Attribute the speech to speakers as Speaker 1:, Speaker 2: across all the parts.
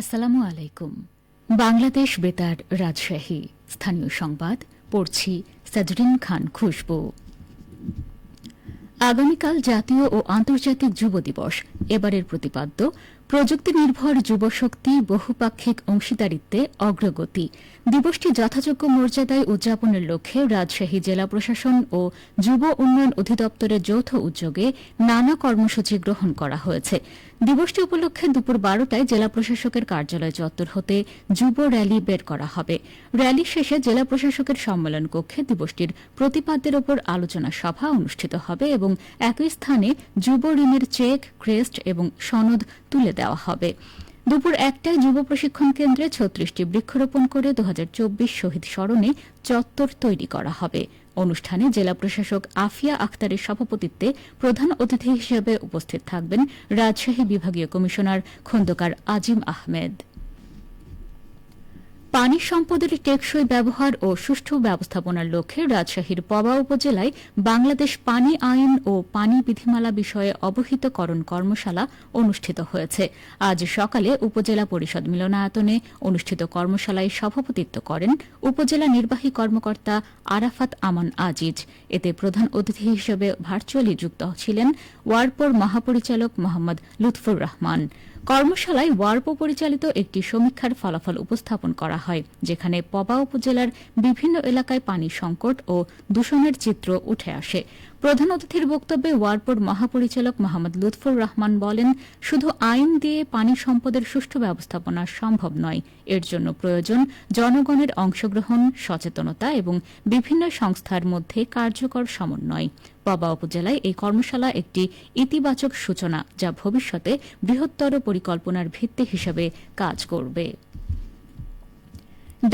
Speaker 1: আসসালামু আলাইকুম। বাংলাদেশ বেতার রাজশাহী স্থানীয় সংবাদ পড়ছি সাজরিন খান খুশবু। আগামীকাল জাতীয় ও আন্তর্জাতিক যুব দিবস। এবারের প্রতিপাদ্য প্রযুক্তি নির্ভর যুবশক্তি বহুপাক্ষিক অংশীদারিত্বে অগ্রগতি। দিবসটি যথাযোগ্য মর্যাদায় উদযাপনের লক্ষ্যে রাজশাহী জেলা প্রশাসন ও যুব উন্নয়ন অধিদপ্তরের যৌথ উদ্যোগে নানা কর্মসূচি গ্রহণ করা হয়েছে। দিবসটি উপলক্ষে দুপুর 12টায় জেলা প্রশাসকের কার্যালয় চত্বর হতে যুব র্যালি বের করা হবে। র্যালি শেষে জেলা প্রশাসকের সম্মেলন কক্ষে দিবসটির প্রতিপাদ্যের ওপর আলোচনা সভা অনুষ্ঠিত হবে এবং একই স্থানে যুব ঋণের চেক, ক্রেস্ট এবং সনদ তুলে দেওয়া হবে। দুপুর 1টায় যুব প্রশিক্ষণ কেন্দ্রে 36টি বৃক্ষরোপণ করে 2024 শহীদ স্মরণে চত্বর তৈরি করা হবে। অনুষ্ঠানে জেলা প্রশাসক আফিয়া আক্তারের সভাপতিত্বে প্রধান অতিথি হিসেবে উপস্থিত থাকবেন রাজশাহী বিভাগীয় কমিশনার খোন্দকার আজিম আহমেদ। পানি সম্পদের টেকসই ব্যবহার ও সুষ্ঠু ব্যবস্থাপনার লক্ষ্যে রাজশাহীর পবা উপজেলায় বাংলাদেশ পানি আইন ও পানি বিধিমালা বিষয়ে অবহিতকরণ কর্মশালা অনুষ্ঠিত হয়েছে। আজ সকালে উপজেলা পরিষদ মিলনায়তনে অনুষ্ঠিত কর্মশালায় সভাপতিত্ব করেন উপজেলা নির্বাহী কর্মকর্তা আরাফাত আমান আজিজ। এতে প্রধান অতিথি হিসেবে ভার্চুয়ালি যুক্ত ছিলেন ওয়ারপোর মহাপরিচালক মোহাম্মদ লুৎফুর রহমান। কর্মশালায় ওয়ারপো পরিচালিত একটি সমীক্ষার ফলাফল উপস্থাপন করা হয়, যেখানে পবা উপজেলার বিভিন্ন এলাকায় পানি সংকট ও দূষণের চিত্র উঠে আসে। প্রধান অতিথির বক্তব্যে ওয়ারপোর মহাপরিচালক মোহাম্মদ লুৎফুর রহমান বলেন, শুধু আইন দিয়ে পানি সম্পদের সুষ্ঠু ব্যবস্থাপনা সম্ভব নয়, এর জন্য প্রয়োজন জনগণের অংশগ্রহণ, সচেতনতা এবং বিভিন্ন সংস্থার মধ্যে কার্যকর সমন্বয়। পবা উপজেলায় এই কর্মশালা একটি ইতিবাচক সূচনা, যা ভবিষ্যতে বৃহত্তর পরিকল্পনার ভিত্তি হিসেবে কাজ করবে।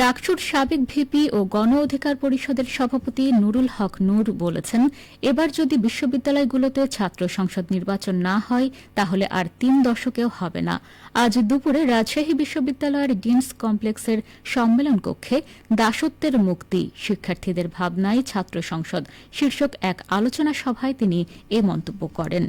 Speaker 1: ডাকসুর সাবেক ভিপি ও গণ অধিকার পরিষদের সভাপতি নুরুল হক নূর বলেছেন, এবার যদি বিশ্ববিদ্যালয়গুলোতে ছাত্র সংসদ নির্বাচন না হয় তাহলে আর 3 দশকেও হবে না। আজ দুপুরে রাজশাহী বিশ্ববিদ্যালয়ের ডিনস কমপ্লেক্সের সম্মেলন কক্ষে দাসত্বের মুক্তি, শিক্ষার্থীদের ভাবনায় ছাত্র সংসদ শীর্ষক এক আলোচনা সভায় তিনি এ মন্তব্য করেন।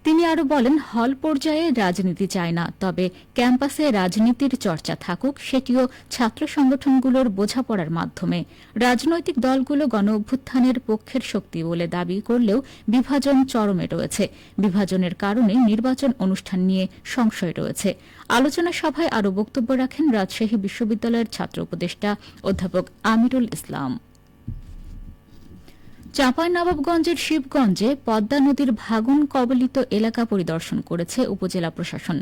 Speaker 1: তিনি আরও বলেন, হল পর্যায়ে রাজনীতি চায় না, তবে ক্যাম্পাসে রাজনীতির চর্চা থাকুক, সেটিও ছাত্র সংগঠনগুলোর বোঝাপড়ার মাধ্যমে। রাজনৈতিক দলগুলো গণ অভ্যুত্থানের পক্ষের শক্তি বলে দাবি করলেও বিভাজন চরমে রয়েছে। বিভাজনের কারণে নির্বাচন অনুষ্ঠান নিয়ে সংশয় রয়েছে। আলোচনা সভায় আরও বক্তব্য রাখেন রাজশাহী বিশ্ববিদ্যালয়ের ছাত্র উপদেষ্টা অধ্যাপক আমিরুল ইসলাম। চাঁপাইনবাবগঞ্জের শিবগঞ্জে পদ্মা নদীর ভাঙন কবলিত এলাকা পরিদর্শন করেছে উপজেলা প্রশাসন।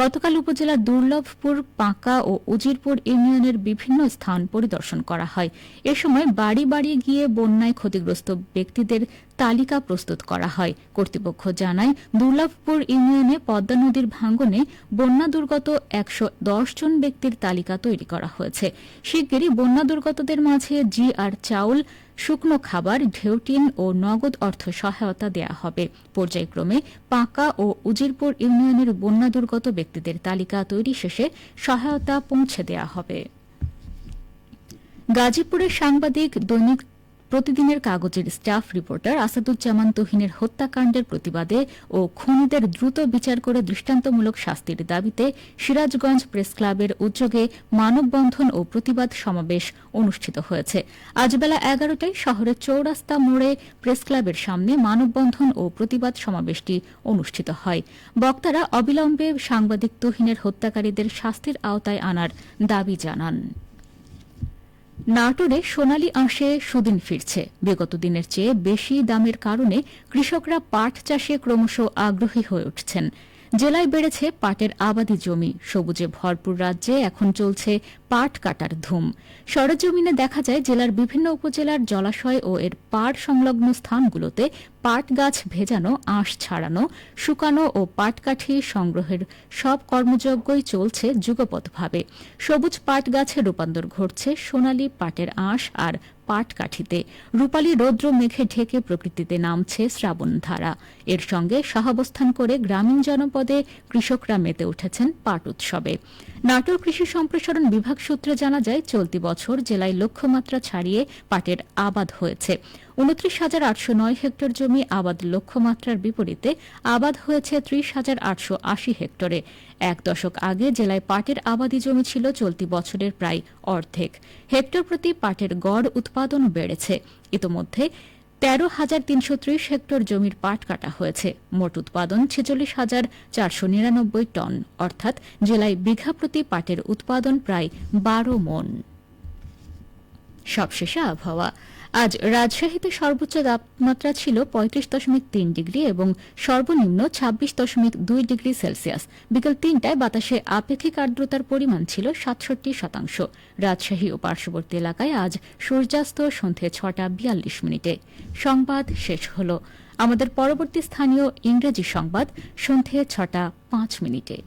Speaker 1: গতকাল উপজেলার দুর্লভপুর, পাঁকা ও উজিরপুর ইউনিয়নের বিভিন্ন স্থান পরিদর্শন করা হয়। এ সময় বাড়ি বাড়ি গিয়ে বন্যায় ক্ষতিগ্রস্ত ব্যক্তিদের তালিকা প্রস্তুত করা হয়। কর্তৃপক্ষ জানায়, দুর্লভপুর ইউনিয়নে পদ্মা নদীর ভাঙনে বন্যা দুর্গত 110 জন ব্যক্তির তালিকা তৈরি করা হয়েছে। শিগগিরই বন্যা দুর্গতদের মাঝে জিআর চাউল, শুকনো খাবার, ঢেউটিন ও নগদ অর্থ সহায়তা দেয়া হবে। পর্যায়ক্রমে পাঁকা ও উজিরপুর ইউনিয়নের বন্যা দুর্গত ব্যক্তিদের তালিকা তৈরি শেষে সহায়তা পৌঁছে দেয়া হবে। গাজীপুরের সাংবাদিক দৈনিক প্রতিদিনের কাগজের স্টাফ রিপোর্টার আসাদুজ্জামান তুহিনের হত্যাকাণ্ডের প্রতিবাদে ও খুনিদের দ্রুত বিচার করে দৃষ্টান্তমূলক শাস্তির দাবিতে সিরাজগঞ্জ প্রেস ক্লাবের উদ্যোগে মানববন্ধন ও প্রতিবাদ সমাবেশ অনুষ্ঠিত হয়েছে। আজ বেলা 11টায় শহরের চৌরাস্তা মোড়ে প্রেস ক্লাবের সামনে মানববন্ধন ও প্রতিবাদ সমাবেশটি অনুষ্ঠিত হয়। বক্তারা অবিলম্বে সাংবাদিক তুহিনের হত্যাকারীদের শাস্তির আওতায় আনার দাবি জানান। নাটোরে সোনালী আঁশে সুদিন ফিরছে। বিগত দিনের চেয়ে বেশি দামের কারণে কৃষকরা পাট চাষে ক্রমশ আগ্রহী হয়ে উঠছেন। জেলায় বেড়েছে পাটের আবাদি জমি। সবুজে ভরপুর রাজ্যে এখন চলছে পাট কাটার ধুম। সরেজমিনে দেখা যায়, জেলার বিভিন্ন উপজেলার জলাশয় ও এর পাড় সংলগ্ন স্থানগুলোতে পাট গাছ ভেজানো, আঁশ ছাড়ানো, শুকানো ও পাটকাঠি সংগ্রহের সব কর্মযজ্ঞই চলছে যুগপৎভাবে। সবুজ পাট গাছে রূপান্তর ঘটছে সোনালী পাটের আঁশ আর পাটকাঠিতে। রূপালী রৌদ্র মেঘে ঢেকে প্রকৃতিতে নামছে শ্রাবণধারা। এর সঙ্গে সহাবস্থান করে গ্রামীণ জনপদে কৃষকরা মেতে উঠেছেন পাট উৎসবে। নাটোর কৃষি সম্প্রসারণ বিভাগ সূত্রে জানা যায়, চলতি বছর জেলায় লক্ষ্যমাত্রা ছাড়িয়ে পাটের আবাদ হয়েছে। ২৯,৮০৯ হেক্টর জমি আবাদ লক্ষ্যমাত্রার বিপরীতে আবাদ হয়েছে ৩০,৮৮০ হেক্টরে। এক দশক আগে জেলায় পাটের আবাদি জমি ছিল চলতি বছরের প্রায় অর্ধেক। হেক্টর প্রতি পাটের গড় উৎপাদনও বেড়েছে। ইতোমধ্যে ১৩,৩৩০ হেক্টর জমির পাট কাটা হয়েছে। মোট উৎপাদন ৪৬,৪৯৯ টন, অর্থাৎ জেলায় বিঘা প্রতি পাটের উৎপাদন প্রায় ১২ মণ। সবশেষে আবহাওয়া। আজ রাজশাহীতে সর্বোচ্চ তাপমাত্রা ছিল ৩৫.৩ ডিগ্রি এবং সর্বনিম্ন ২৬.২ ডিগ্রি সেলসিয়াস। বিকেল ৩টায় বাতাসে আপেক্ষিক আর্দ্রতার পরিমাণ ছিল ৬৭%। রাজশাহী ও পার্শ্ববর্তী এলাকায় আজ সূর্যাস্ত সন্ধ্যে ৬টা ৪২ মিনিটে। সংবাদ শেষ হল। আমাদের পরবর্তী স্থানীয় ইংরেজি সংবাদ সন্ধ্যে ৬টা ৫ মিনিটে।